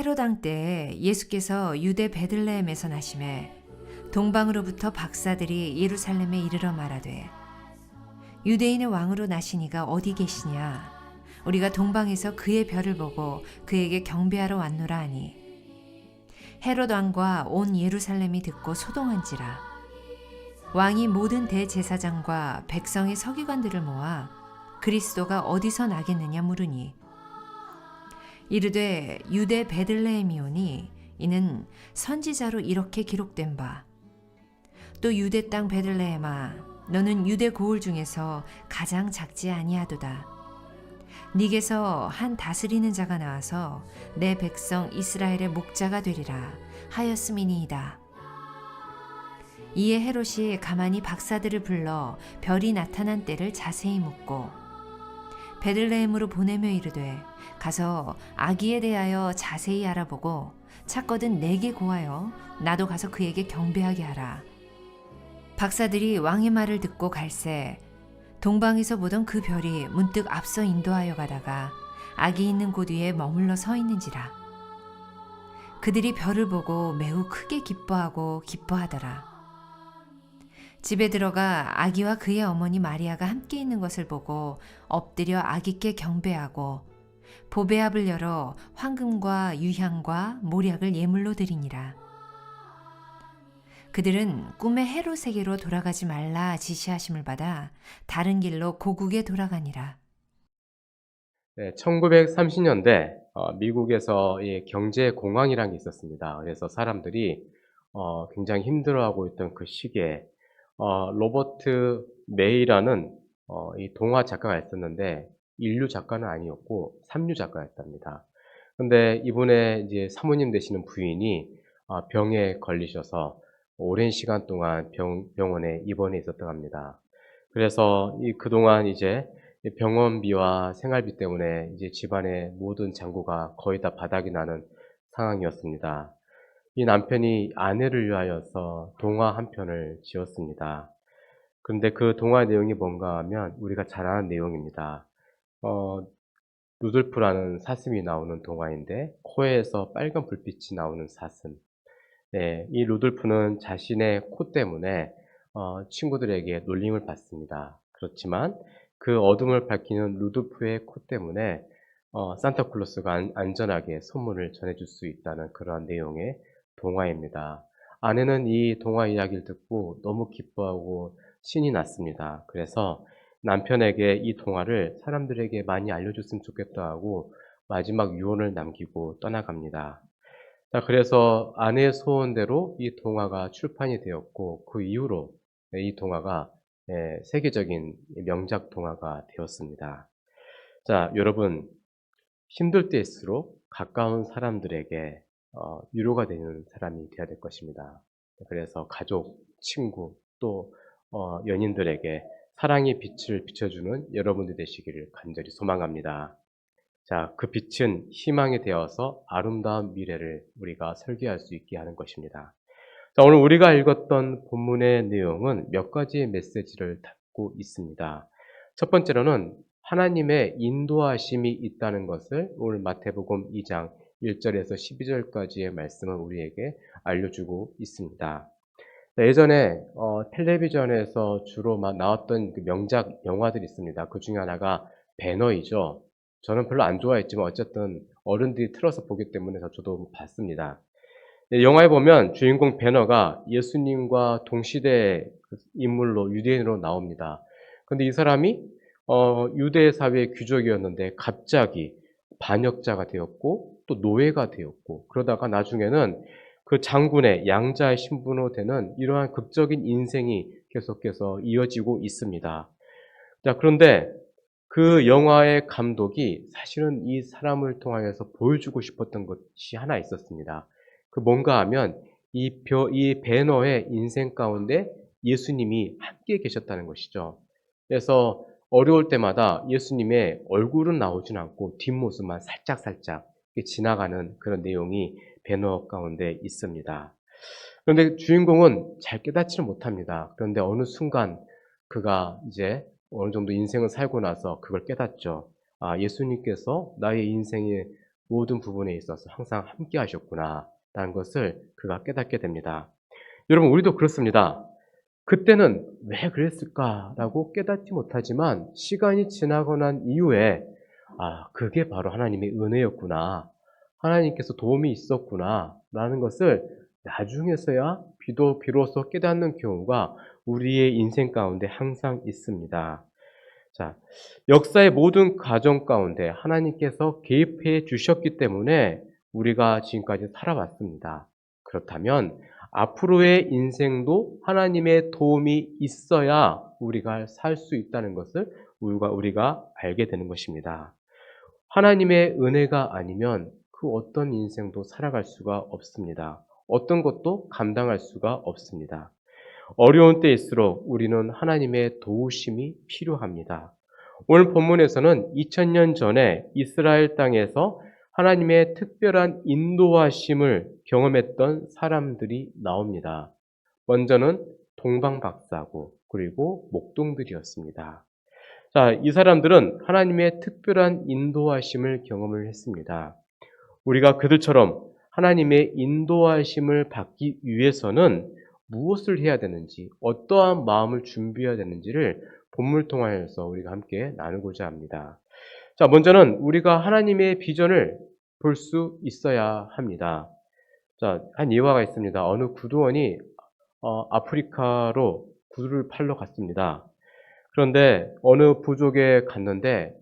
헤롯 왕 때에 예수께서 유대 베들레헴에서 나심에 동방으로부터 박사들이 예루살렘에 이르러 말하되 유대인의 왕으로 나시니가 어디 계시냐 우리가 동방에서 그의 별을 보고 그에게 경배하러 왔노라 하니 헤롯 왕과 온 예루살렘이 듣고 소동한지라 왕이 모든 대제사장과 백성의 서기관들을 모아 그리스도가 어디서 나겠느냐 물으니 이르되 유대 베들레헴이오니 이는 선지자로 이렇게 기록된 바 또 유대 땅 베들레헴아 너는 유대 고을 중에서 가장 작지 아니하도다 네게서 한 다스리는 자가 나와서 내 백성 이스라엘의 목자가 되리라 하였음이니이다. 이에 헤롯이 가만히 박사들을 불러 별이 나타난 때를 자세히 묻고 베들레헴으로 보내며 이르되 가서 아기에 대하여 자세히 알아보고 찾거든 내게 고하여 나도 가서 그에게 경배하게 하라. 박사들이 왕의 말을 듣고 갈새 동방에서 보던 그 별이 문득 앞서 인도하여 가다가 아기 있는 곳 위에 머물러 서 있는지라. 그들이 별을 보고 매우 크게 기뻐하더라. 집에 들어가 아기와 그의 어머니 마리아가 함께 있는 것을 보고 엎드려 아기께 경배하고 보배압을 열어 황금과 유향과 모략을 예물로 드리니라. 그들은 꿈에 헤롯에게로 돌아가지 말라 지시하심을 받아 다른 길로 고국에 돌아가니라. 네, 1930년대 미국에서 이 경제 공황이라는 게 있었습니다. 그래서 사람들이 굉장히 힘들어하고 있던 그 시기에 로버트 메이라는 이 동화 작가가 있었는데 인류 작가는 아니었고 삼류 작가였답니다. 근데 이분의 이제 사모님 되시는 부인이 병에 걸리셔서 오랜 시간 동안 병원에 입원해 있었다고 합니다. 그래서 그동안 이제 병원비와 생활비 때문에 이제 집안의 모든 잔고가 거의 다 바닥이 나는 상황이었습니다. 이 남편이 아내를 위하여서 동화 한 편을 지었습니다. 그런데 그 동화 내용이 뭔가 하면 우리가 잘 아는 내용입니다. 루돌프라는 사슴이 나오는 동화인데 코에서 빨간 불빛이 나오는 사슴. 네, 이 루돌프는 자신의 코 때문에 친구들에게 놀림을 받습니다. 그렇지만 그 어둠을 밝히는 루돌프의 코 때문에 산타클로스가 안전하게 선물을 전해줄 수 있다는 그러한 내용의 동화입니다. 아내는 이 동화 이야기를 듣고 너무 기뻐하고 신이 났습니다. 그래서 남편에게 이 동화를 사람들에게 많이 알려줬으면 좋겠다 하고 마지막 유언을 남기고 떠나갑니다. 자, 그래서 아내의 소원대로 이 동화가 출판이 되었고 그 이후로 이 동화가 세계적인 명작 동화가 되었습니다. 자, 여러분 힘들 때일수록 가까운 사람들에게 위로가 되는 사람이 되어야 될 것입니다. 그래서 가족, 친구, 또 연인들에게 사랑의 빛을 비춰주는 여러분들 되시기를 간절히 소망합니다. 자, 그 빛은 희망이 되어서 아름다운 미래를 우리가 설계할 수 있게 하는 것입니다. 자, 오늘 우리가 읽었던 본문의 내용은 몇 가지의 메시지를 담고 있습니다. 첫 번째로는 하나님의 인도하심이 있다는 것을 오늘 마태복음 2장 1절에서 12절까지의 말씀은 우리에게 알려주고 있습니다. 예전에 텔레비전에서 주로 나왔던 그 명작 영화들이 있습니다. 그 중에 하나가 배너이죠. 저는 별로 안 좋아했지만 어쨌든 어른들이 틀어서 보기 때문에 저도 봤습니다. 영화에 보면 주인공 배너가 예수님과 동시대 인물로 유대인으로 나옵니다. 근데 이 사람이 유대 사회의 귀족이었는데 갑자기 반역자가 되었고 또 노예가 되었고 그러다가 나중에는 그 장군의 양자의 신분으로 되는 이러한 극적인 인생이 계속해서 이어지고 있습니다. 자, 그런데 그 영화의 감독이 사실은 이 사람을 통하여서 보여주고 싶었던 것이 하나 있었습니다. 그 뭔가 하면 이 배너의 인생 가운데 예수님이 함께 계셨다는 것이죠. 그래서 어려울 때마다 예수님의 얼굴은 나오진 않고 뒷모습만 살짝살짝 지나가는 그런 내용이 배너 가운데 있습니다. 그런데 주인공은 잘 깨닫지는 못합니다. 그런데 어느 순간 그가 이제 어느 정도 인생을 살고 나서 그걸 깨닫죠. 아, 예수님께서 나의 인생의 모든 부분에 있어서 항상 함께 하셨구나라는 것을 그가 깨닫게 됩니다. 여러분, 우리도 그렇습니다. 그때는 '왜 그랬을까?'라고 깨닫지 못하지만 시간이 지나고 난 이후에 '아, 그게 바로 하나님의 은혜였구나. 하나님께서 도움이 있었구나.'라는 것을 나중에서야 비로소 깨닫는 경우가 우리의 인생 가운데 항상 있습니다. 자, 역사의 모든 과정 가운데 하나님께서 개입해 주셨기 때문에 우리가 지금까지 살아왔습니다. 그렇다면 앞으로의 인생도 하나님의 도움이 있어야 우리가 살 수 있다는 것을 우리가 알게 되는 것입니다. 하나님의 은혜가 아니면 그 어떤 인생도 살아갈 수가 없습니다. 어떤 것도 감당할 수가 없습니다. 어려운 때일수록 우리는 하나님의 도우심이 필요합니다. 오늘 본문에서는 2000년 전에 이스라엘 땅에서 하나님의 특별한 인도하심을 경험했던 사람들이 나옵니다. 먼저는 동방박사고 그리고 목동들이었습니다. 자, 이 사람들은 하나님의 특별한 인도하심을 경험을 했습니다. 우리가 그들처럼 하나님의 인도하심을 받기 위해서는 무엇을 해야 되는지, 어떠한 마음을 준비해야 되는지를 본문을 통하여서 우리가 함께 나누고자 합니다. 자, 먼저는 우리가 하나님의 비전을 볼 수 있어야 합니다. 자, 한 예화가 있습니다. 어느 구두원이 아프리카로 구두를 팔러 갔습니다. 그런데 어느 부족에 갔는데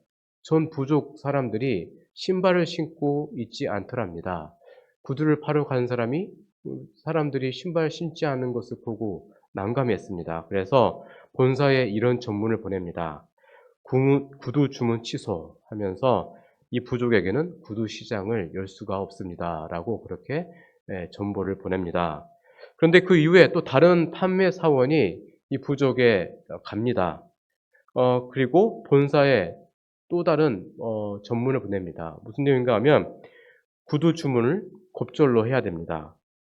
전 부족 사람들이 신발을 신고 있지 않더랍니다. 구두를 파러 간 사람들이 신발 신지 않은 것을 보고 난감했습니다. 그래서 본사에 이런 전문을 보냅니다. 구두 주문 취소하면서 이 부족에게는 구두 시장을 열 수가 없습니다라고 그렇게 전보를 보냅니다. 그런데 그 이후에 또 다른 판매 사원이 이 부족에 갑니다. 그리고 본사에 또 다른 전문을 보냅니다. 무슨 내용인가 하면 구두 주문을 곧절로 해야 됩니다.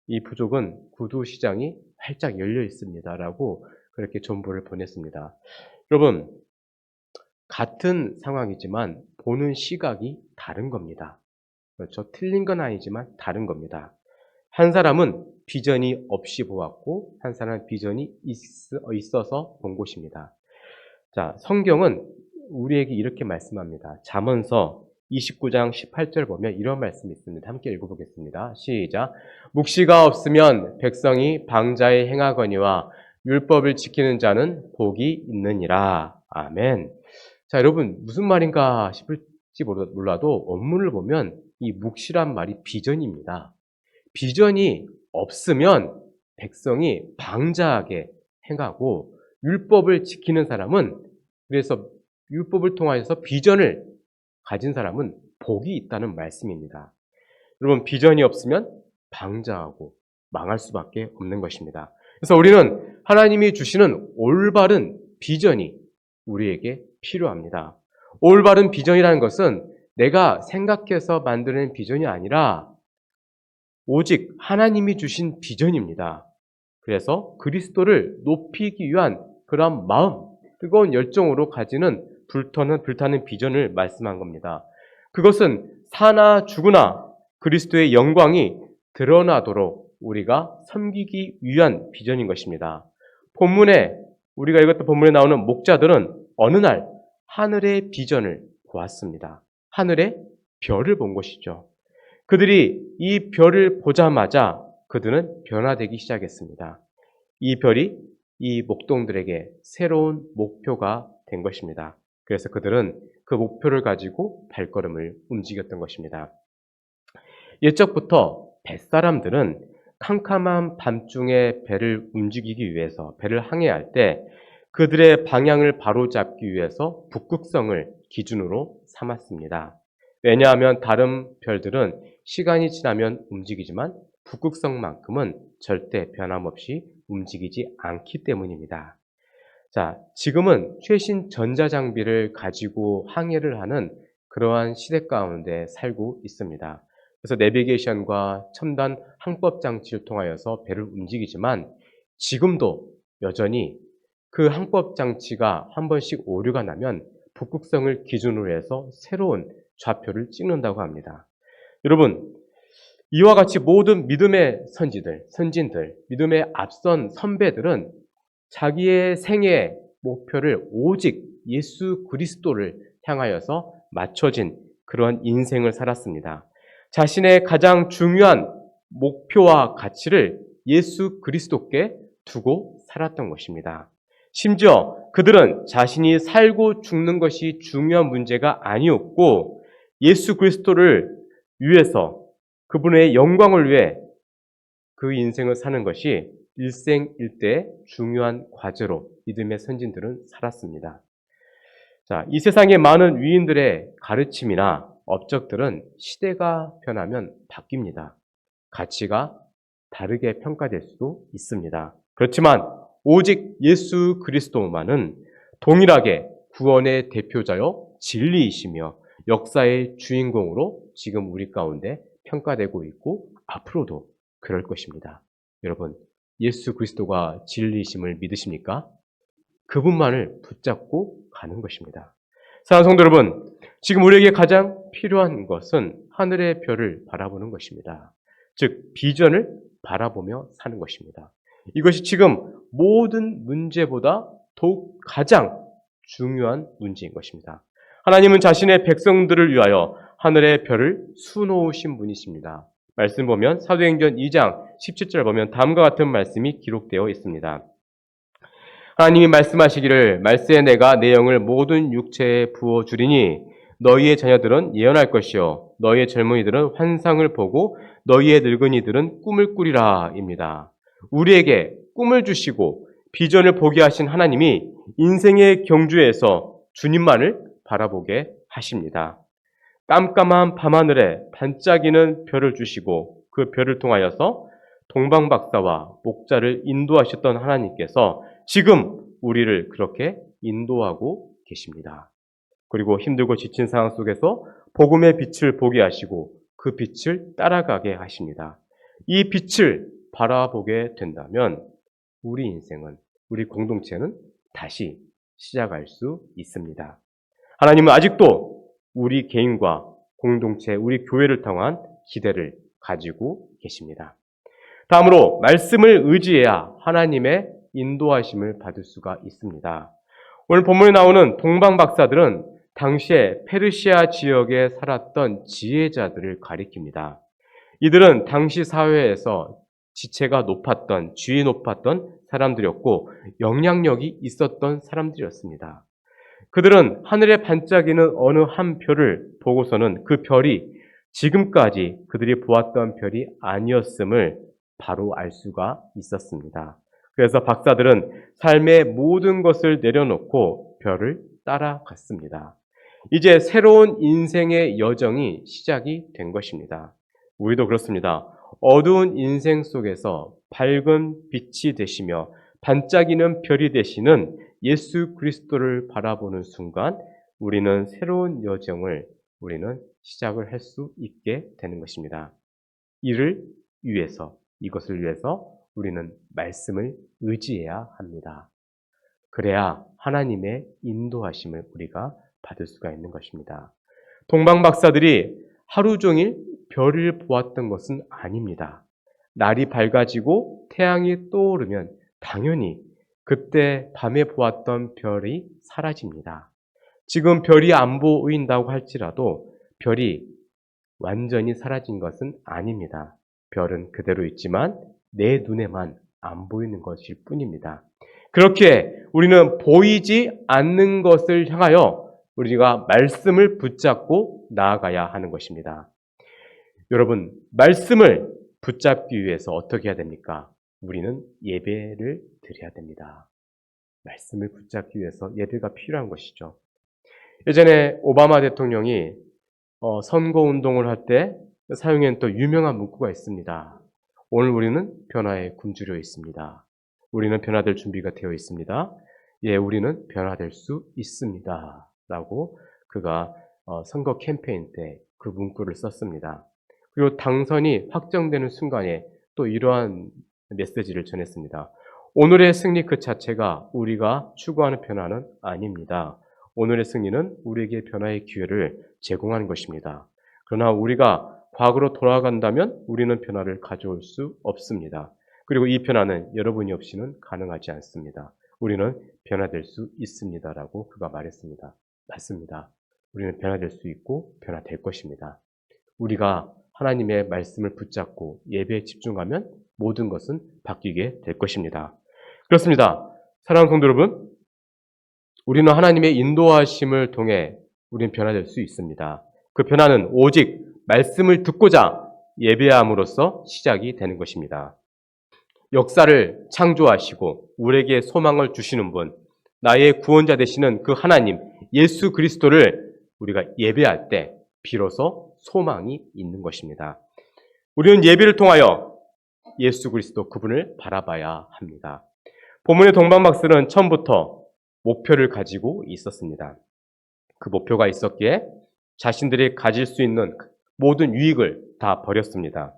이 부족은 구두 시장이 활짝 열려 있습니다라고 그렇게 전보를 보냈습니다. 여러분, 같은 상황이지만 보는 시각이 다른 겁니다. 그렇죠? 틀린 건 아니지만 다른 겁니다. 한 사람은 비전이 없이 보았고 한 사람은 비전이 있어서 본 것입니다. 자, 성경은 우리에게 이렇게 말씀합니다. 잠언서 29장 18절 보면 이런 말씀이 있습니다. 함께 읽어보겠습니다. 시작. 묵시가 없으면 백성이 방자에 행하거니와 율법을 지키는 자는 복이 있느니라. 아멘. 자, 여러분, 무슨 말인가 싶을지 몰라도 원문을 보면 이 묵시란 말이 비전입니다. 비전이 없으면 백성이 방자하게 행하고 율법을 지키는 사람은, 그래서 율법을 통하여서 비전을 가진 사람은 복이 있다는 말씀입니다. 여러분, 비전이 없으면 방자하고 망할 수밖에 없는 것입니다. 그래서 우리는 하나님이 주시는 올바른 비전이 우리에게 필요합니다. 올바른 비전이라는 것은 내가 생각해서 만드는 비전이 아니라 오직 하나님이 주신 비전입니다. 그래서 그리스도를 높이기 위한 그런 마음, 뜨거운 열정으로 가지는 불타는 비전을 말씀한 겁니다. 그것은 사나 죽으나 그리스도의 영광이 드러나도록 우리가 섬기기 위한 비전인 것입니다. 우리가 읽었던 본문에 나오는 목자들은 어느 날 하늘의 비전을 보았습니다. 하늘의 별을 본 것이죠. 그들이 이 별을 보자마자 그들은 변화되기 시작했습니다. 이 별이 이 목동들에게 새로운 목표가 된 것입니다. 그래서 그들은 그 목표를 가지고 발걸음을 움직였던 것입니다. 옛적부터 뱃사람들은 캄캄한 밤중에 배를 움직이기 위해서, 배를 항해할 때 그들의 방향을 바로잡기 위해서 북극성을 기준으로 삼았습니다. 왜냐하면 다른 별들은 시간이 지나면 움직이지만 북극성만큼은 절대 변함없이 움직이지 않기 때문입니다. 자, 지금은 최신 전자장비를 가지고 항해를 하는 그러한 시대 가운데 살고 있습니다. 그래서 내비게이션과 첨단 항법 장치를 통하여서 배를 움직이지만 지금도 여전히 그 항법 장치가 한 번씩 오류가 나면 북극성을 기준으로 해서 새로운 좌표를 찍는다고 합니다. 여러분, 이와 같이 모든 믿음의 선진들, 믿음의 앞선 선배들은 자기의 생애의 목표를 오직 예수 그리스도를 향하여서 맞춰진 그런 인생을 살았습니다. 자신의 가장 중요한 목표와 가치를 예수 그리스도께 두고 살았던 것입니다. 심지어 그들은 자신이 살고 죽는 것이 중요한 문제가 아니었고 예수 그리스도를 위해서 그분의 영광을 위해 그 인생을 사는 것이 일생일대의 중요한 과제로 믿음의 선진들은 살았습니다. 자, 이 세상의 많은 위인들의 가르침이나 업적들은 시대가 변하면 바뀝니다. 가치가 다르게 평가될 수도 있습니다. 그렇지만 오직 예수 그리스도만은 동일하게 구원의 대표자요 진리이시며 역사의 주인공으로 지금 우리 가운데 평가되고 있고 앞으로도 그럴 것입니다. 여러분, 예수 그리스도가 진리이심을 믿으십니까? 그분만을 붙잡고 가는 것입니다. 사랑하는 성도 여러분, 지금 우리에게 가장 필요한 것은 하늘의 별을 바라보는 것입니다. 즉, 비전을 바라보며 사는 것입니다. 이것이 지금 모든 문제보다 더욱 가장 중요한 문제인 것입니다. 하나님은 자신의 백성들을 위하여 하늘의 별을 수놓으신 분이십니다. 말씀 보면 사도행전 2장 17절 보면 다음과 같은 말씀이 기록되어 있습니다. 하나님이 말씀하시기를 말세에 내가 내 영을 모든 육체에 부어주리니 너희의 자녀들은 예언할 것이요 너희의 젊은이들은 환상을 보고 너희의 늙은이들은 꿈을 꾸리라 입니다. 우리에게 꿈을 주시고 비전을 보게 하신 하나님이 인생의 경주에서 주님만을 바라보게 하십니다. 깜깜한 밤하늘에 반짝이는 별을 주시고 그 별을 통하여서 동방박사와 목자를 인도하셨던 하나님께서 지금 우리를 그렇게 인도하고 계십니다. 그리고 힘들고 지친 상황 속에서 복음의 빛을 보게 하시고 그 빛을 따라가게 하십니다. 이 빛을 바라보게 된다면 우리 인생은, 우리 공동체는 다시 시작할 수 있습니다. 하나님은 아직도 우리 개인과 공동체, 우리 교회를 통한 기대를 가지고 계십니다. 다음으로 말씀을 의지해야 하나님의 인도하심을 받을 수가 있습니다. 오늘 본문에 나오는 동방박사들은 당시에 페르시아 지역에 살았던 지혜자들을 가리킵니다. 이들은 당시 사회에서 지체가 높았던, 지위 높았던 사람들이었고 영향력이 있었던 사람들이었습니다. 그들은 하늘에 반짝이는 어느 한 별을 보고서는 그 별이 지금까지 그들이 보았던 별이 아니었음을 바로 알 수가 있었습니다. 그래서 박사들은 삶의 모든 것을 내려놓고 별을 따라갔습니다. 이제 새로운 인생의 여정이 시작이 된 것입니다. 우리도 그렇습니다. 어두운 인생 속에서 밝은 빛이 되시며 반짝이는 별이 되시는 예수 그리스도를 바라보는 순간 우리는 새로운 여정을 시작을 할 수 있게 되는 것입니다. 이것을 위해서 우리는 말씀을 의지해야 합니다. 그래야 하나님의 인도하심을 우리가 받을 수가 있는 것입니다. 동방박사들이 하루 종일 별을 보았던 것은 아닙니다. 날이 밝아지고 태양이 떠오르면 당연히 그때 밤에 보았던 별이 사라집니다. 지금 별이 안 보인다고 할지라도 별이 완전히 사라진 것은 아닙니다. 별은 그대로 있지만 내 눈에만 안 보이는 것일 뿐입니다. 그렇게 우리는 보이지 않는 것을 향하여 우리가 말씀을 붙잡고 나아가야 하는 것입니다. 여러분, 말씀을 붙잡기 위해서 어떻게 해야 됩니까? 우리는 예배를 드려야 됩니다. 말씀을 붙잡기 위해서 예배가 필요한 것이죠. 예전에 오바마 대통령이 선거운동을 할 때 사용한 또 유명한 문구가 있습니다. 오늘 우리는 변화에 굶주려 있습니다. 우리는 변화될 준비가 되어 있습니다. 예, 우리는 변화될 수 있습니다. 라고 그가 선거 캠페인 때 그 문구를 썼습니다. 그리고 당선이 확정되는 순간에 또 이러한 메시지를 전했습니다. 오늘의 승리 그 자체가 우리가 추구하는 변화는 아닙니다. 오늘의 승리는 우리에게 변화의 기회를 제공하는 것입니다. 그러나 우리가 과거로 돌아간다면 우리는 변화를 가져올 수 없습니다. 그리고 이 변화는 여러분이 없이는 가능하지 않습니다. 우리는 변화될 수 있습니다라고 그가 말했습니다. 맞습니다. 우리는 변화될 수 있고 변화될 것입니다. 우리가 하나님의 말씀을 붙잡고 예배에 집중하면 모든 것은 바뀌게 될 것입니다. 그렇습니다. 사랑하는 성도 여러분, 우리는 하나님의 인도하심을 통해 우리는 변화될 수 있습니다. 그 변화는 오직 말씀을 듣고자 예배함으로써 시작이 되는 것입니다. 역사를 창조하시고 우리에게 소망을 주시는 분, 나의 구원자 되시는 그 하나님, 예수 그리스도를 우리가 예배할 때 비로소 소망이 있는 것입니다. 우리는 예배를 통하여 예수 그리스도 그분을 바라봐야 합니다. 본문의 동방박사는 처음부터 목표를 가지고 있었습니다. 그 목표가 있었기에 자신들이 가질 수 있는 모든 유익을 다 버렸습니다.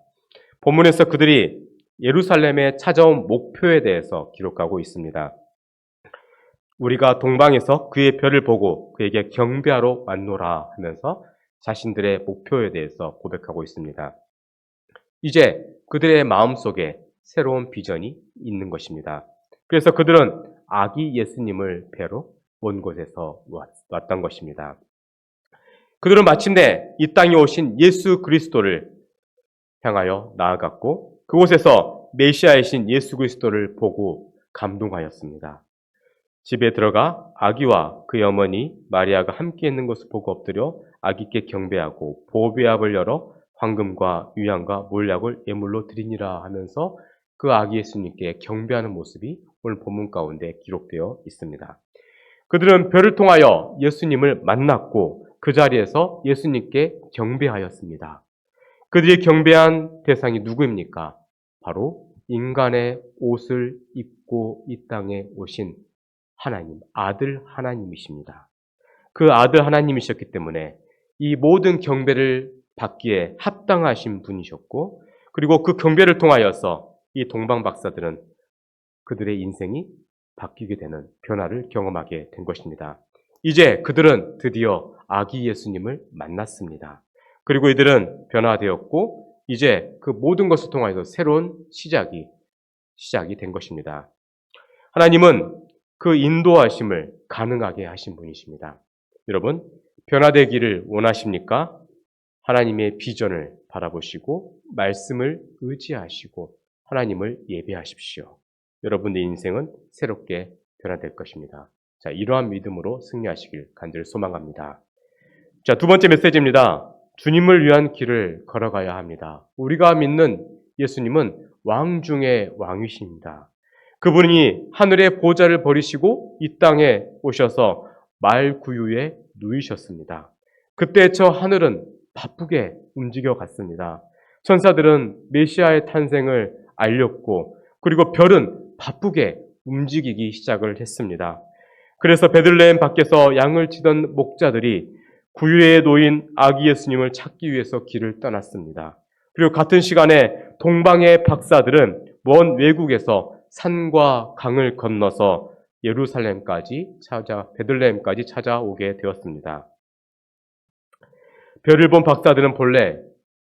본문에서 그들이 예루살렘에 찾아온 목표에 대해서 기록하고 있습니다. 우리가 동방에서 그의 별을 보고 그에게 경배하러 왔노라 하면서 자신들의 목표에 대해서 고백하고 있습니다. 이제 그들의 마음속에 새로운 비전이 있는 것입니다. 그래서 그들은 아기 예수님을 뵈러 먼 곳에서 왔던 것입니다. 그들은 마침내 이 땅에 오신 예수 그리스도를 향하여 나아갔고 그곳에서 메시아이신 예수 그리스도를 보고 감동하였습니다. 집에 들어가 아기와 그의 어머니 마리아가 함께 있는 것을 보고 엎드려 아기께 경배하고 보배압을 열어 황금과 유향과 몰약을 예물로 드리니라 하면서 그 아기 예수님께 경배하는 모습이 오늘 본문 가운데 기록되어 있습니다. 그들은 별을 통하여 예수님을 만났고 그 자리에서 예수님께 경배하였습니다. 그들이 경배한 대상이 누구입니까? 바로 인간의 옷을 입고 이 땅에 오신 하나님, 아들 하나님이십니다. 그 아들 하나님이셨기 때문에 이 모든 경배를 받기에 합당하신 분이셨고 그리고 그 경배를 통하여서 이 동방 박사들은 그들의 인생이 바뀌게 되는 변화를 경험하게 된 것입니다. 이제 그들은 드디어 아기 예수님을 만났습니다. 그리고 이들은 변화되었고 이제 그 모든 것을 통하여서 새로운 시작이 된 것입니다. 하나님은 그 인도하심을 가능하게 하신 분이십니다. 여러분, 변화되기를 원하십니까? 하나님의 비전을 바라보시고 말씀을 의지하시고 하나님을 예배하십시오. 여러분의 인생은 새롭게 변화될 것입니다. 자, 이러한 믿음으로 승리하시길 간절히 소망합니다. 자, 두 번째 메시지입니다. 주님을 위한 길을 걸어가야 합니다. 우리가 믿는 예수님은 왕 중의 왕이십니다. 그분이 하늘의 보좌를 버리시고 이 땅에 오셔서 말구유에 누이셨습니다. 그때 저 하늘은 바쁘게 움직여 갔습니다. 천사들은 메시아의 탄생을 알렸고 그리고 별은 바쁘게 움직이기 시작을 했습니다. 그래서 베들레헴 밖에서 양을 치던 목자들이 구유에 놓인 아기 예수님을 찾기 위해서 길을 떠났습니다. 그리고 같은 시간에 동방의 박사들은 먼 외국에서 산과 강을 건너서 베들레헴까지 찾아오게 되었습니다. 별을 본 박사들은 본래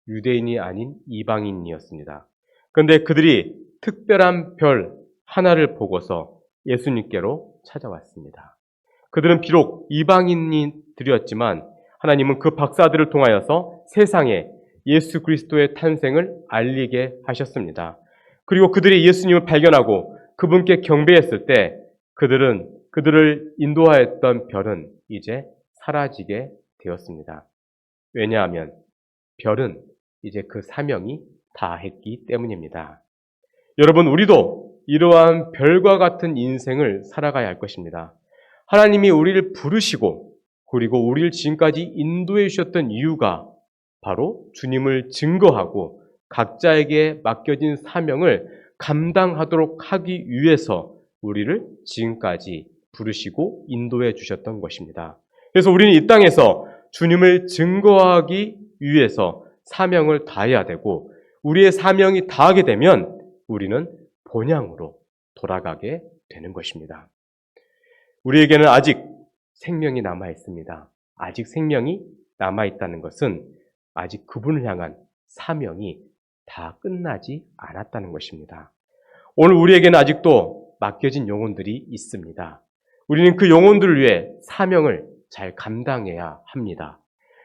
유대인이 아닌 이방인이었습니다. 그런데 그들이 특별한 별 하나를 보고서 예수님께로 찾아왔습니다. 그들은 비록 이방인들이었지만 하나님은 그 박사들을 통하여서 세상에 예수 그리스도의 탄생을 알리게 하셨습니다. 그리고 그들이 예수님을 발견하고 그분께 경배했을 때 그들을 인도하였던 별은 이제 사라지게 되었습니다. 왜냐하면 별은 이제 그 사명이 다했기 때문입니다. 여러분, 우리도 이러한 별과 같은 인생을 살아가야 할 것입니다. 하나님이 우리를 부르시고 그리고 우리를 지금까지 인도해 주셨던 이유가 바로 주님을 증거하고 각자에게 맡겨진 사명을 감당하도록 하기 위해서 우리를 지금까지 부르시고 인도해 주셨던 것입니다. 그래서 우리는 이 땅에서 주님을 증거하기 위해서 사명을 다해야 되고 우리의 사명이 다하게 되면 우리는 본향으로 돌아가게 되는 것입니다. 우리에게는 아직 생명이 남아 있습니다. 아직 생명이 남아 있다는 것은 아직 그분을 향한 사명이 다 끝나지 않았다는 것입니다. 오늘 우리에게는 아직도 맡겨진 영혼들이 있습니다. 우리는 그 영혼들을 위해 사명을 잘 감당해야 합니다.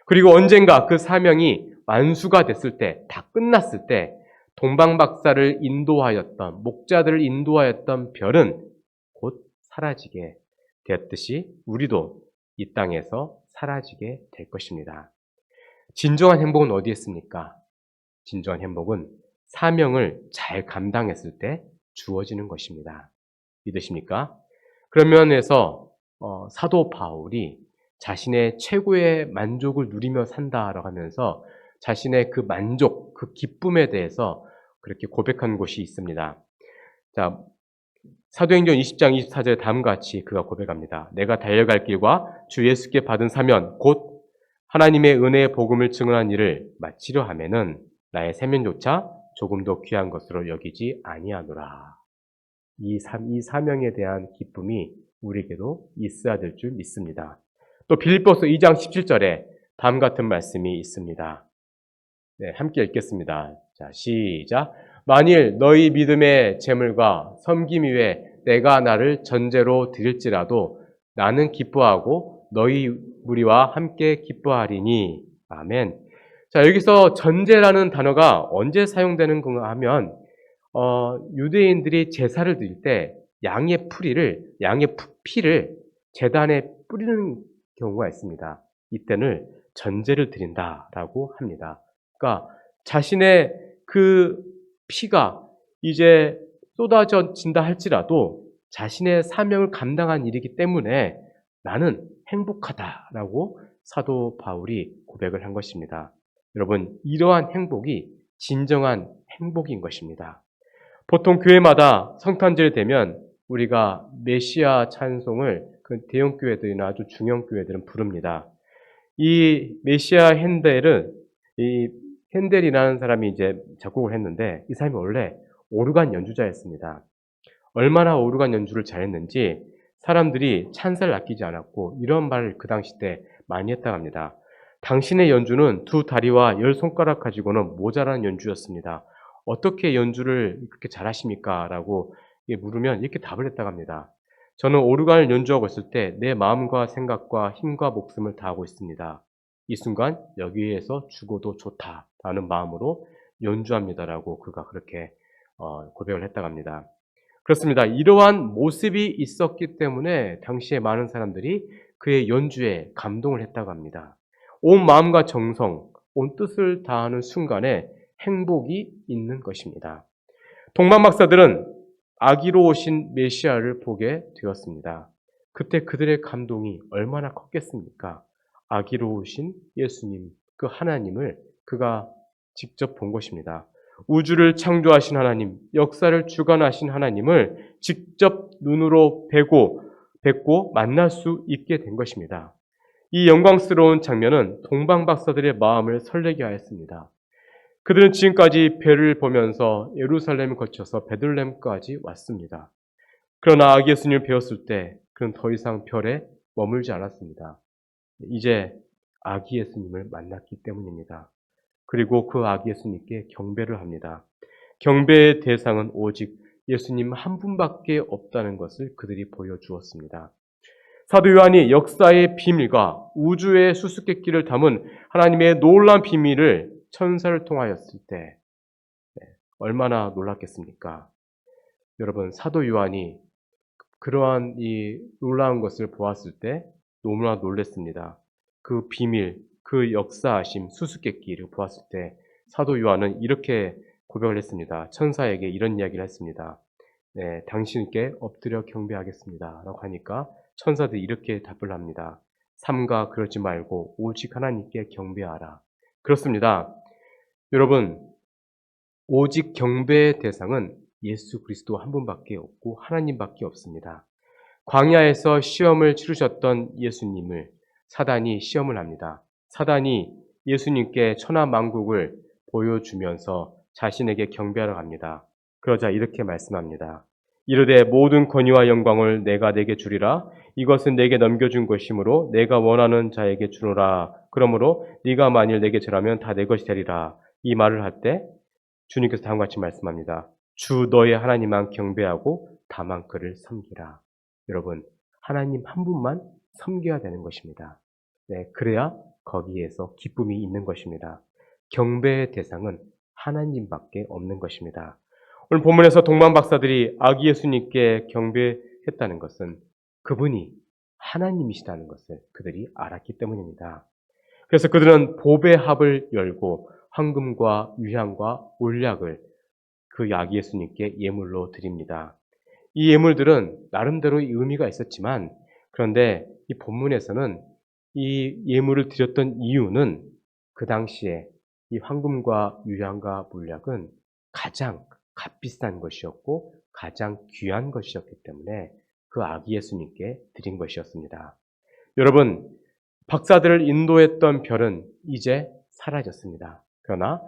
그리고 언젠가 그 사명이 완수가 됐을 때, 다 끝났을 때 동방박사를 인도하였던, 목자들을 인도하였던 별은 곧 사라지게 되었듯이 우리도 이 땅에서 사라지게 될 것입니다. 진정한 행복은 어디에 있습니까? 진정한 행복은 사명을 잘 감당했을 때 주어지는 것입니다. 믿으십니까? 그런 면에서 사도 바울이 자신의 최고의 만족을 누리며 산다라고 하면서 자신의 그 만족, 그 기쁨에 대해서 그렇게 고백한 곳이 있습니다. 자, 사도행전 20장 24절에 다음과 같이 그가 고백합니다. 내가 달려갈 길과 주 예수께 받은 사명 곧 하나님의 은혜의 복음을 증언한 일을 마치려 하면은 나의 세면조차 조금도 귀한 것으로 여기지 아니하노라. 이 사명에 대한 기쁨이 우리에게도 있어야 될 줄 믿습니다. 또 빌립보서 2장 17절에 다음 같은 말씀이 있습니다. 네, 함께 읽겠습니다. 자, 시작. 만일 너희 믿음의 재물과 섬김 위에 내가 나를 전제로 드릴지라도 나는 기뻐하고 너희 무리와 함께 기뻐하리니. 아멘. 자, 여기서 전제라는 단어가 언제 사용되는가 하면 유대인들이 제사를 드릴 때 양의 피를 제단에 뿌리는 경우가 있습니다. 이때는 전제를 드린다라고 합니다. 그러니까 자신의 그 피가 이제 쏟아진다 할지라도 자신의 사명을 감당한 일이기 때문에 나는 행복하다라고 사도 바울이 고백을 한 것입니다. 여러분, 이러한 행복이 진정한 행복인 것입니다. 보통 교회마다 성탄절 되면 우리가 메시아 찬송을 그 대형 교회들이나 아주 중형 교회들은 부릅니다. 이 메시아 핸델이라는 사람이 이제 작곡을 했는데 이 사람이 원래 오르간 연주자였습니다. 얼마나 오르간 연주를 잘했는지 사람들이 찬사를 아끼지 않았고 이런 말을 그 당시 때 많이 했다고 합니다. 당신의 연주는 두 다리와 10손가락 가지고는 모자란 연주였습니다. 어떻게 연주를 그렇게 잘하십니까? 라고 물으면 이렇게 답을 했다고 합니다. 저는 오르간을 연주하고 있을 때 내 마음과 생각과 힘과 목숨을 다하고 있습니다. 이 순간 여기에서 죽어도 좋다라는 마음으로 연주합니다라고 그가 그렇게 고백을 했다고 합니다. 그렇습니다. 이러한 모습이 있었기 때문에 당시에 많은 사람들이 그의 연주에 감동을 했다고 합니다. 온 마음과 정성, 온 뜻을 다하는 순간에 행복이 있는 것입니다. 동방박사들은 아기로 오신 메시아를 보게 되었습니다. 그때 그들의 감동이 얼마나 컸겠습니까? 아기로 오신 예수님, 그 하나님을 그가 직접 본 것입니다. 우주를 창조하신 하나님, 역사를 주관하신 하나님을 직접 눈으로 뵙고 만날 수 있게 된 것입니다. 이 영광스러운 장면은 동방박사들의 마음을 설레게 하였습니다. 그들은 지금까지 별을 보면서 예루살렘을 거쳐서 베들레헴까지 왔습니다. 그러나 아기 예수님을 배웠을 때 그는 더 이상 별에 머물지 않았습니다. 이제 아기 예수님을 만났기 때문입니다. 그리고 그 아기 예수님께 경배를 합니다. 경배의 대상은 오직 예수님 한 분밖에 없다는 것을 그들이 보여주었습니다. 사도 요한이 역사의 비밀과 우주의 수수께끼를 담은 하나님의 놀라운 비밀을 천사를 통하였을 때 얼마나 놀랐겠습니까? 여러분, 사도 요한이 그러한 이 놀라운 것을 보았을 때 너무나 놀랐습니다. 그 비밀, 그 역사하심, 수수께끼를 보았을 때 사도 요한은 이렇게 고백을 했습니다. 천사에게 이런 이야기를 했습니다. 네, 당신께 엎드려 경배하겠습니다. 라고 하니까 천사들이 이렇게 답을 합니다. 삼가 그러지 말고 오직 하나님께 경배하라. 그렇습니다. 여러분, 오직 경배의 대상은 예수 그리스도 한 분밖에 없고 하나님밖에 없습니다. 광야에서 시험을 치르셨던 예수님을 사단이 시험을 합니다. 사단이 예수님께 천하만국을 보여주면서 자신에게 경배하러 갑니다. 그러자 이렇게 말씀합니다. 이르되 모든 권위와 영광을 내가 내게 주리라. 이것은 내게 넘겨준 것이므로 내가 원하는 자에게 주노라. 그러므로 네가 만일 내게 절하면 다 내 것이 되리라. 이 말을 할 때 주님께서 다음과 같이 말씀합니다. 주 너의 하나님만 경배하고 다만 그를 섬기라. 여러분, 하나님 한 분만 섬겨야 되는 것입니다. 네, 그래야 거기에서 기쁨이 있는 것입니다. 경배의 대상은 하나님밖에 없는 것입니다. 오늘 본문에서 동방 박사들이 아기 예수님께 경배했다는 것은 그분이 하나님이시다는 것을 그들이 알았기 때문입니다. 그래서 그들은 보배 합을 열고 황금과 유향과 몰약을 그 아기 예수님께 예물로 드립니다. 이 예물들은 나름대로의 의미가 있었지만, 그런데 이 본문에서는 이 예물을 드렸던 이유는 그 당시에 이 황금과 유향과 몰약은 가장 값비싼 것이었고 가장 귀한 것이었기 때문에 그 아기 예수님께 드린 것이었습니다. 여러분, 박사들을 인도했던 별은 이제 사라졌습니다. 그러나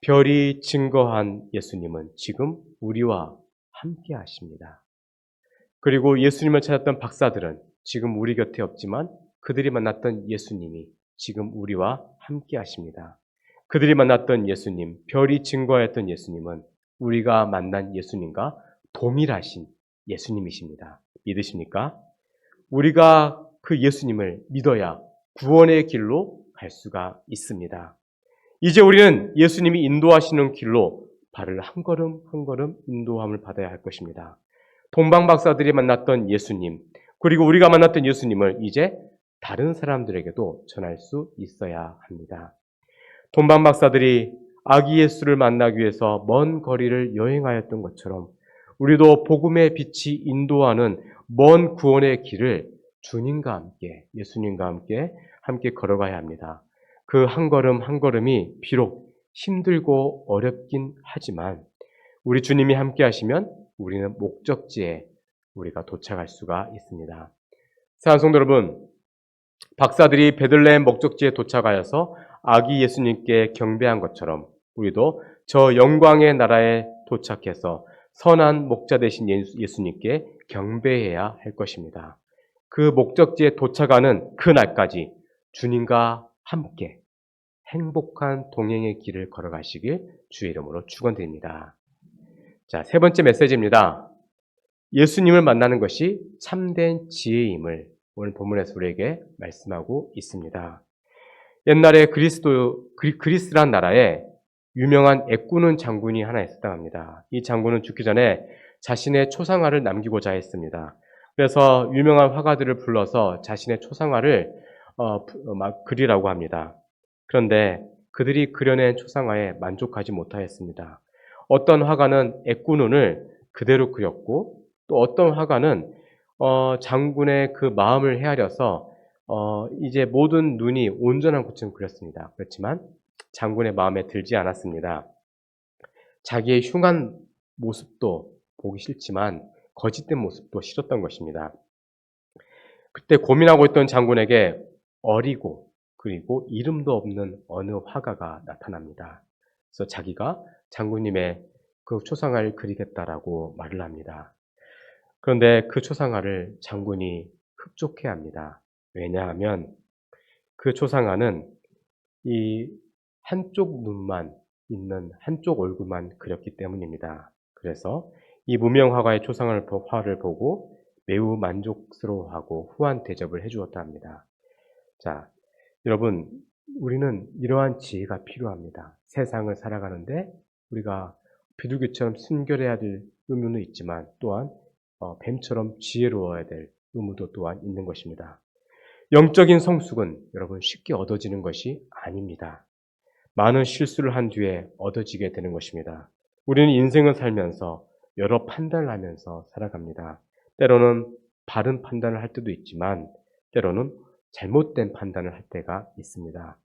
별이 증거한 예수님은 지금 우리와 함께 하십니다. 그리고 예수님을 찾았던 박사들은 지금 우리 곁에 없지만 그들이 만났던 예수님이 지금 우리와 함께 하십니다. 그들이 만났던 예수님, 별이 증거했던 예수님은 우리가 만난 예수님과 동일하신 예수님이십니다. 믿으십니까? 우리가 그 예수님을 믿어야 구원의 길로 갈 수가 있습니다. 이제 우리는 예수님이 인도하시는 길로 발을 한 걸음 한 걸음 인도함을 받아야 할 것입니다. 동방 박사들이 만났던 예수님, 그리고 우리가 만났던 예수님을 이제 다른 사람들에게도 전할 수 있어야 합니다. 동방 박사들이 아기 예수를 만나기 위해서 먼 거리를 여행하였던 것처럼 우리도 복음의 빛이 인도하는 먼 구원의 길을 주님과 함께, 예수님과 함께 걸어가야 합니다. 그 한 걸음 한 걸음이 비록 힘들고 어렵긴 하지만 우리 주님이 함께 하시면 우리는 목적지에 우리가 도착할 수가 있습니다. 사랑하는 성도 여러분, 박사들이 베들레헴 목적지에 도착하여서 아기 예수님께 경배한 것처럼 우리도 저 영광의 나라에 도착해서 선한 목자 되신 예수님께 경배해야 할 것입니다. 그 목적지에 도착하는 그 날까지 주님과 함께 행복한 동행의 길을 걸어가시길 주의 이름으로 축원드립니다. 자, 세 번째 메시지입니다. 예수님을 만나는 것이 참된 지혜임을 오늘 본문에서 우리에게 말씀하고 있습니다. 옛날에 그리스란 나라에 유명한 애꾸는 장군이 하나 있었다고 합니다. 이 장군은 죽기 전에 자신의 초상화를 남기고자 했습니다. 그래서 유명한 화가들을 불러서 자신의 초상화를 그리라고 합니다. 그런데 그들이 그려낸 초상화에 만족하지 못하였습니다. 어떤 화가는 애꾸눈을 그대로 그렸고 또 어떤 화가는 장군의 그 마음을 헤아려서 이제 모든 눈이 온전한 것처럼 그렸습니다. 그렇지만 장군의 마음에 들지 않았습니다. 자기의 흉한 모습도 보기 싫지만 거짓된 모습도 싫었던 것입니다. 그때 고민하고 있던 장군에게 어리고 그리고 이름도 없는 어느 화가가 나타납니다. 그래서 자기가 장군님의 그 초상화를 그리겠다라고 말을 합니다. 그런데 그 초상화를 장군이 흡족해합니다. 왜냐하면 그 초상화는 이 한쪽 눈만 있는 한쪽 얼굴만 그렸기 때문입니다. 그래서 이 무명 화가의 초상화를 보고 매우 만족스러워하고 후한 대접을 해주었다 합니다. 자, 여러분, 우리는 이러한 지혜가 필요합니다. 세상을 살아가는데 우리가 비둘기처럼 순결해야 될 의무는 있지만 또한 뱀처럼 지혜로워야 될 의무도 또한 있는 것입니다. 영적인 성숙은 여러분 쉽게 얻어지는 것이 아닙니다. 많은 실수를 한 뒤에 얻어지게 되는 것입니다. 우리는 인생을 살면서 여러 판단을 하면서 살아갑니다. 때로는 바른 판단을 할 때도 있지만 때로는 잘못된 판단을 할 때가 있습니다.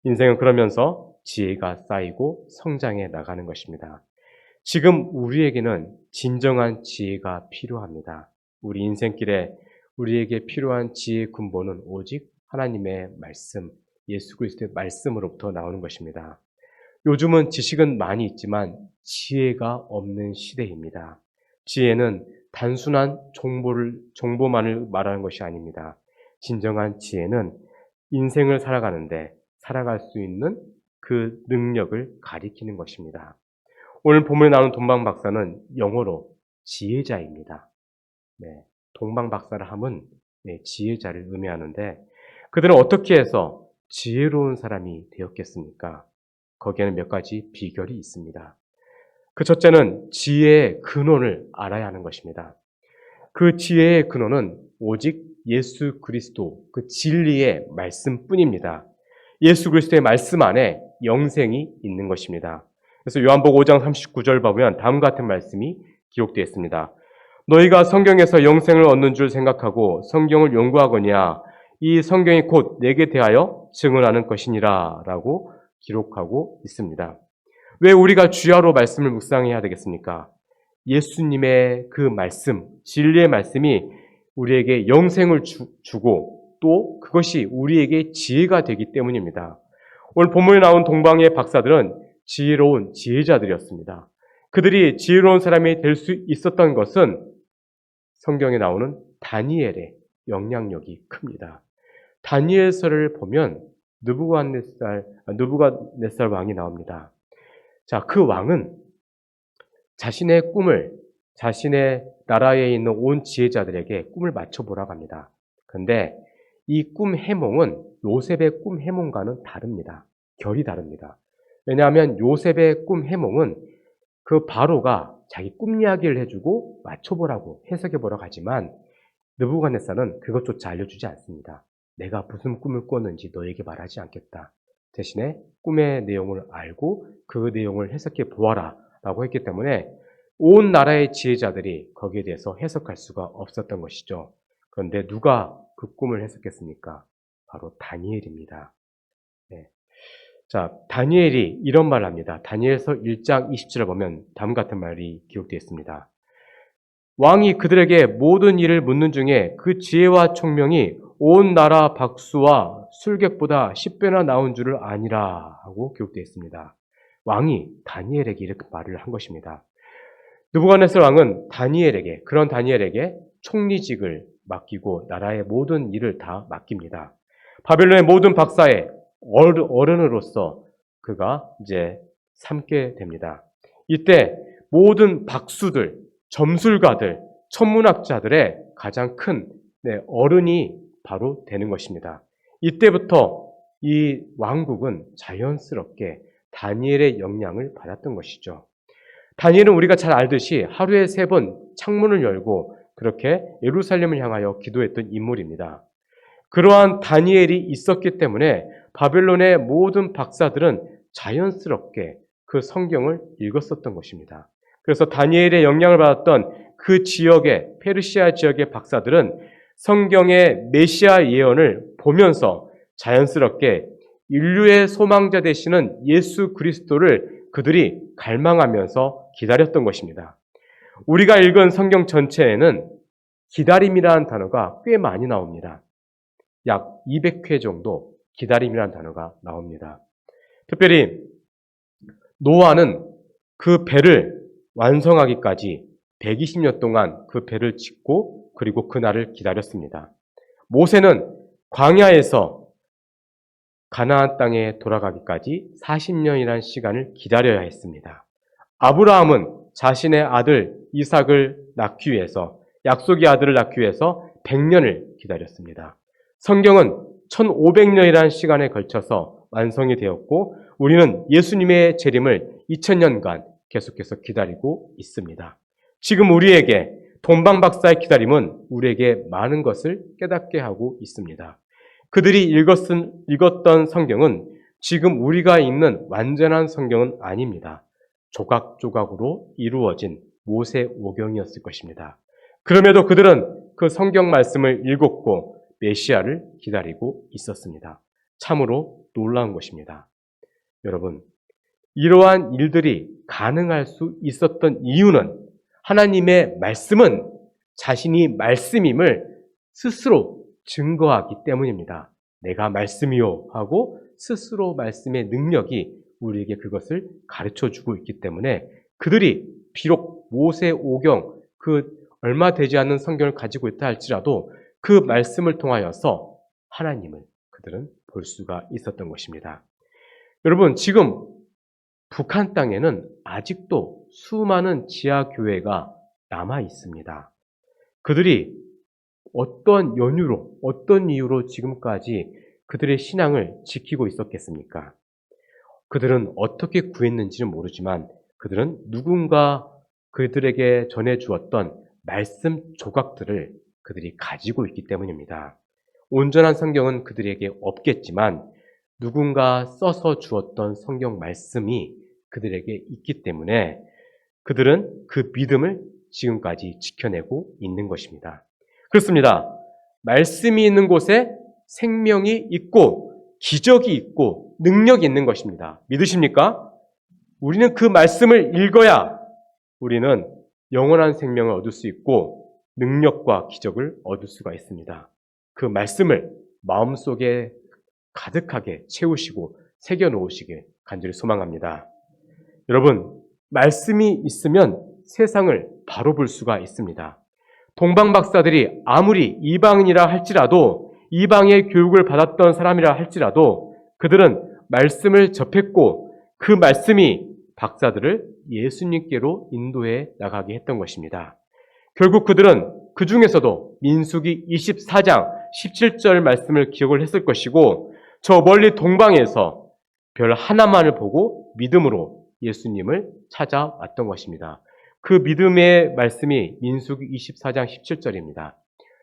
인생은 그러면서 지혜가 쌓이고 성장해 나가는 것입니다. 지금 우리에게는 진정한 지혜가 필요합니다. 우리 인생길에 우리에게 필요한 지혜의 근본은 오직 하나님의 말씀, 예수 그리스도의 말씀으로부터 나오는 것입니다. 요즘은 지식은 많이 있지만 지혜가 없는 시대입니다. 지혜는 단순한 정보만을 말하는 것이 아닙니다. 진정한 지혜는 인생을 살아가는데 살아갈 수 있는 그 능력을 가리키는 것입니다. 오늘 본문에 나오는 동방박사는 영어로 지혜자입니다. 네, 동방박사를 함은 지혜자를 의미하는데 그들은 어떻게 해서 지혜로운 사람이 되었겠습니까? 거기에는 몇 가지 비결이 있습니다. 그 첫째는 지혜의 근원을 알아야 하는 것입니다. 그 지혜의 근원은 오직 예수 그리스도 그 진리의 말씀뿐입니다. 예수 그리스도의 말씀 안에 영생이 있는 것입니다. 그래서 요한복음 5장 39절 보면 다음과 같은 말씀이 기록되어 있습니다. 너희가 성경에서 영생을 얻는 줄 생각하고 성경을 연구하거냐 이 성경이 곧 내게 대하여 증언하는 것이니라 라고 기록하고 있습니다. 왜 우리가 주야로 말씀을 묵상해야 되겠습니까? 예수님의 그 말씀, 진리의 말씀이 우리에게 영생을 주고 또 그것이 우리에게 지혜가 되기 때문입니다. 오늘 본문에 나온 동방의 박사들은 지혜로운 지혜자들이었습니다. 그들이 지혜로운 사람이 될 수 있었던 것은 성경에 나오는 다니엘의 영향력이 큽니다. 다니엘서를 보면 느부갓네살 왕이 나옵니다. 자, 그 왕은 자신의 꿈을 자신의 나라에 있는 온 지혜자들에게 꿈을 맞춰보라고 합니다. 그런데 이 꿈 해몽은 요셉의 꿈 해몽과는 다릅니다. 결이 다릅니다. 왜냐하면 요셉의 꿈 해몽은 그 바로가 자기 꿈 이야기를 해주고 맞춰보라고 해석해보라고 하지만 느부갓네살은 그것조차 알려주지 않습니다. 내가 무슨 꿈을 꿨는지 너에게 말하지 않겠다. 대신에 꿈의 내용을 알고 그 내용을 해석해 보아라 라고 했기 때문에 온 나라의 지혜자들이 거기에 대해서 해석할 수가 없었던 것이죠. 그런데 누가 그 꿈을 해석했습니까? 바로 다니엘입니다. 네. 자, 다니엘이 이런 말을 합니다. 다니엘서 1장 20절을 보면 다음 같은 말이 기록되어 있습니다. 왕이 그들에게 모든 일을 묻는 중에 그 지혜와 총명이 온 나라 박수와 술객보다 10배나 나온 줄을 아니라 하고 기록되어 있습니다. 왕이 다니엘에게 이렇게 말을 한 것입니다. 느부갓네살 왕은 그런 다니엘에게 총리직을 맡기고 나라의 모든 일을 다 맡깁니다. 바벨론의 모든 박사의 어른으로서 그가 이제 삼게 됩니다. 이때 모든 박수들, 점술가들, 천문학자들의 가장 큰 어른이 바로 되는 것입니다. 이때부터 이 왕국은 자연스럽게 다니엘의 영향을 받았던 것이죠. 다니엘은 우리가 잘 알듯이 하루에 3번 창문을 열고 그렇게 예루살렘을 향하여 기도했던 인물입니다. 그러한 다니엘이 있었기 때문에 바벨론의 모든 박사들은 자연스럽게 그 성경을 읽었었던 것입니다. 그래서 다니엘의 영향을 받았던 그 지역의 페르시아 지역의 박사들은 성경의 메시아 예언을 보면서 자연스럽게 인류의 소망자 되시는 예수 그리스도를 그들이 갈망하면서 기다렸던 것입니다. 우리가 읽은 성경 전체에는 기다림이라는 단어가 꽤 많이 나옵니다. 약 200회 정도 기다림이라는 단어가 나옵니다. 특별히 노아는 그 배를 완성하기까지 120년 동안 그 배를 짓고 그리고 그날을 기다렸습니다. 모세는 광야에서 가나안 땅에 돌아가기까지 40년이라는 시간을 기다려야 했습니다. 아브라함은 자신의 아들 이삭을 낳기 위해서 약속의 아들을 낳기 위해서 100년을 기다렸습니다. 성경은 1500년이라는 시간에 걸쳐서 완성이 되었고 우리는 예수님의 재림을 2000년간 계속해서 기다리고 있습니다. 지금 우리에게 동방박사의 기다림은 우리에게 많은 것을 깨닫게 하고 있습니다. 그들이 읽었던 성경은 지금 우리가 읽는 완전한 성경은 아닙니다. 조각조각으로 이루어진 모세오경이었을 것입니다. 그럼에도 그들은 그 성경 말씀을 읽었고 메시아를 기다리고 있었습니다. 참으로 놀라운 것입니다. 여러분, 이러한 일들이 가능할 수 있었던 이유는 하나님의 말씀은 자신이 말씀임을 스스로 증거하기 때문입니다. 내가 말씀이요 하고 스스로 말씀의 능력이 우리에게 그것을 가르쳐주고 있기 때문에 그들이 비록 모세오경 그 얼마 되지 않는 성경을 가지고 있다 할지라도 그 말씀을 통하여서 하나님을 그들은 볼 수가 있었던 것입니다. 여러분, 지금 북한 땅에는 아직도 수많은 지하교회가 남아 있습니다. 그들이 어떤 연유로, 어떤 이유로 지금까지 그들의 신앙을 지키고 있었겠습니까? 그들은 어떻게 구했는지는 모르지만 그들은 누군가 그들에게 전해주었던 말씀 조각들을 그들이 가지고 있기 때문입니다. 온전한 성경은 그들에게 없겠지만 누군가 써서 주었던 성경 말씀이 그들에게 있기 때문에 그들은 그 믿음을 지금까지 지켜내고 있는 것입니다. 그렇습니다. 말씀이 있는 곳에 생명이 있고 기적이 있고 능력이 있는 것입니다. 믿으십니까? 우리는 그 말씀을 읽어야 우리는 영원한 생명을 얻을 수 있고 능력과 기적을 얻을 수가 있습니다. 그 말씀을 마음속에 가득하게 채우시고 새겨놓으시길 간절히 소망합니다. 여러분, 말씀이 있으면 세상을 바로 볼 수가 있습니다. 동방 박사들이 아무리 이방인이라 할지라도 이방의 교육을 받았던 사람이라 할지라도 그들은 말씀을 접했고 그 말씀이 박사들을 예수님께로 인도해 나가게 했던 것입니다. 결국 그들은 그 중에서도 민수기 24장 17절 말씀을 기억을 했을 것이고 저 멀리 동방에서 별 하나만을 보고 믿음으로 예수님을 찾아왔던 것입니다. 그 믿음의 말씀이 민수기 24장 17절입니다.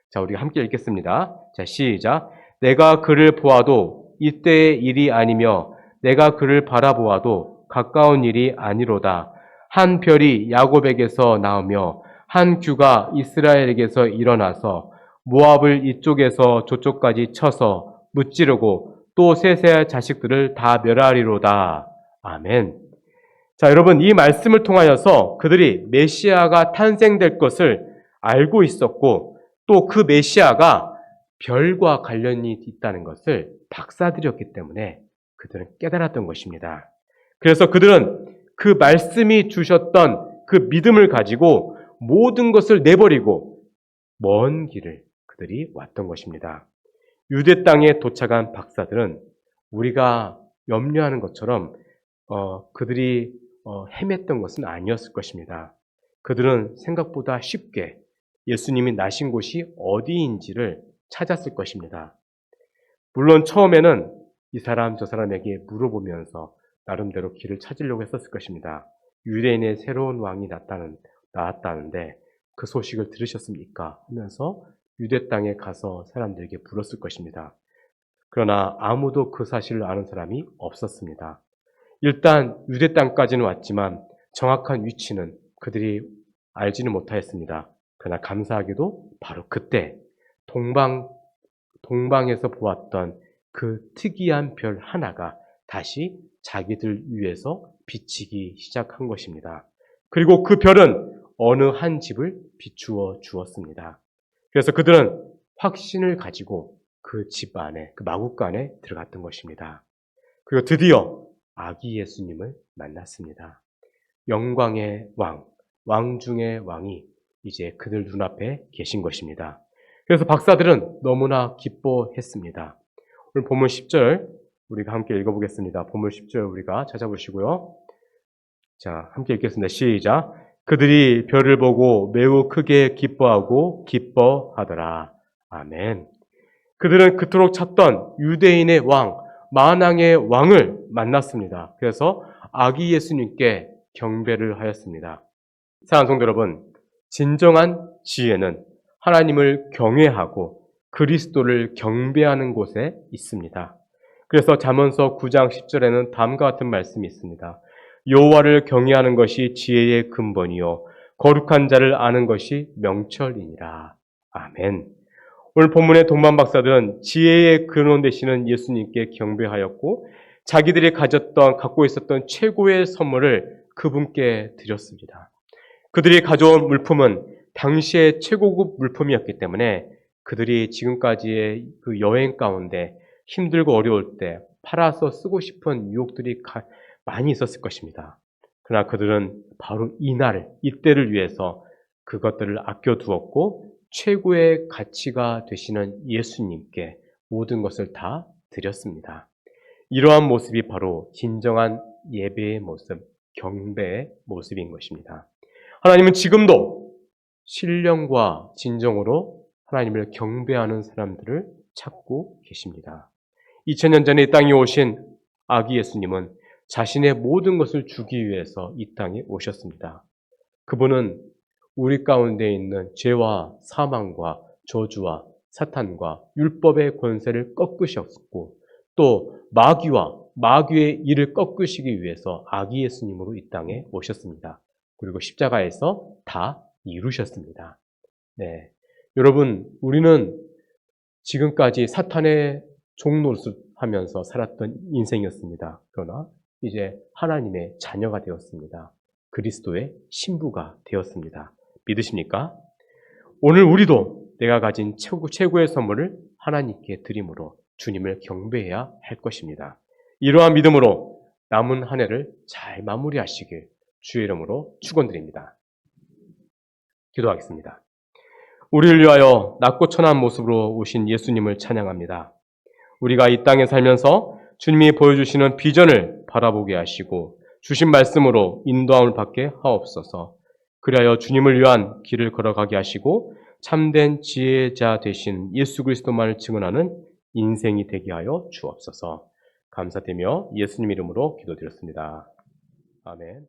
자, 우리가 함께 읽겠습니다. 자, 시작. 내가 그를 보아도 이때의 일이 아니며 내가 그를 바라보아도 가까운 일이 아니로다. 한 별이 야곱에게서 나오며 한 규가 이스라엘에게서 일어나서 모압을 이쪽에서 저쪽까지 쳐서 무찌르고 또 셋의 자식들을 다 멸하리로다. 아멘. 자, 여러분, 이 말씀을 통하여서 그들이 메시아가 탄생될 것을 알고 있었고 또 그 메시아가 별과 관련이 있다는 것을 박사들이었기 때문에 그들은 깨달았던 것입니다. 그래서 그들은 그 말씀이 주셨던 그 믿음을 가지고 모든 것을 내버리고 먼 길을 그들이 왔던 것입니다. 유대 땅에 도착한 박사들은 우리가 염려하는 것처럼 그들이 헤맸던 것은 아니었을 것입니다. 그들은 생각보다 쉽게 예수님이 나신 곳이 어디인지를 찾았을 것입니다. 물론 처음에는 이 사람 저 사람에게 물어보면서 나름대로 길을 찾으려고 했었을 것입니다. 유대인의 새로운 왕이 나왔다는데 그 소식을 들으셨습니까? 하면서 유대 땅에 가서 사람들에게 물었을 것입니다. 그러나 아무도 그 사실을 아는 사람이 없었습니다. 일단 유대 땅까지는 왔지만 정확한 위치는 그들이 알지는 못하였습니다. 그러나 감사하게도 바로 그때 동방에서 보았던 그 특이한 별 하나가 다시 자기들 위에서 비치기 시작한 것입니다. 그리고 그 별은 어느 한 집을 비추어 주었습니다. 그래서 그들은 확신을 가지고 그 집 안에, 그 마국 안에 들어갔던 것입니다. 그리고 드디어 아기 예수님을 만났습니다. 영광의 왕 중의 왕이 이제 그들 눈앞에 계신 것입니다. 그래서 박사들은 너무나 기뻐했습니다. 오늘 본문 10절 우리가 함께 읽어보겠습니다. 본문 10절 우리가 찾아보시고요. 자, 함께 읽겠습니다. 시작. 그들이 별을 보고 매우 크게 기뻐하고 기뻐하더라. 아멘. 그들은 그토록 찾던 유대인의 왕, 만왕의 왕을 만났습니다. 그래서 아기 예수님께 경배를 하였습니다. 사랑하는 성도 여러분, 진정한 지혜는 하나님을 경외하고 그리스도를 경배하는 곳에 있습니다. 그래서 잠언서 9장 10절에는 다음과 같은 말씀이 있습니다. 여호와를 경외하는 것이 지혜의 근본이요 거룩한 자를 아는 것이 명철이니라. 아멘. 오늘 본문의 동방 박사들은 지혜의 근원 되시는 예수님께 경배하였고 자기들이 갖고 있었던 최고의 선물을 그분께 드렸습니다. 그들이 가져온 물품은 당시의 최고급 물품이었기 때문에 그들이 지금까지의 그 여행 가운데 힘들고 어려울 때 팔아서 쓰고 싶은 유혹들이 많이 있었을 것입니다. 그러나 그들은 바로 이때를 위해서 그것들을 아껴두었고 최고의 가치가 되시는 예수님께 모든 것을 다 드렸습니다. 이러한 모습이 바로 진정한 예배의 모습, 경배의 모습인 것입니다. 하나님은 지금도 신령과 진정으로 하나님을 경배하는 사람들을 찾고 계십니다. 2000년 전에 이 땅에 오신 아기 예수님은 자신의 모든 것을 주기 위해서 이 땅에 오셨습니다. 그분은 우리 가운데 있는 죄와 사망과 저주와 사탄과 율법의 권세를 꺾으셨고 또 마귀의 일을 꺾으시기 위해서 아기 예수님으로 이 땅에 오셨습니다. 그리고 십자가에서 다 이루셨습니다. 네. 여러분, 우리는 지금까지 사탄의 종노릇하면서 살았던 인생이었습니다. 그러나 이제 하나님의 자녀가 되었습니다. 그리스도의 신부가 되었습니다. 믿으십니까? 오늘 우리도 내가 가진 최고의 선물을 하나님께 드림으로 주님을 경배해야 할 것입니다. 이러한 믿음으로 남은 한 해를 잘 마무리하시길 주의 이름으로 축원드립니다. 기도하겠습니다. 우리를 위하여 낮고 천한 모습으로 오신 예수님을 찬양합니다. 우리가 이 땅에 살면서 주님이 보여주시는 비전을 바라보게 하시고 주신 말씀으로 인도함을 받게 하옵소서. 그리하여 주님을 위한 길을 걸어가게 하시고 참된 지혜자 되신 예수 그리스도만을 증언하는 인생이 되게 하여 주옵소서. 감사드리며 예수님 이름으로 기도드렸습니다. 아멘.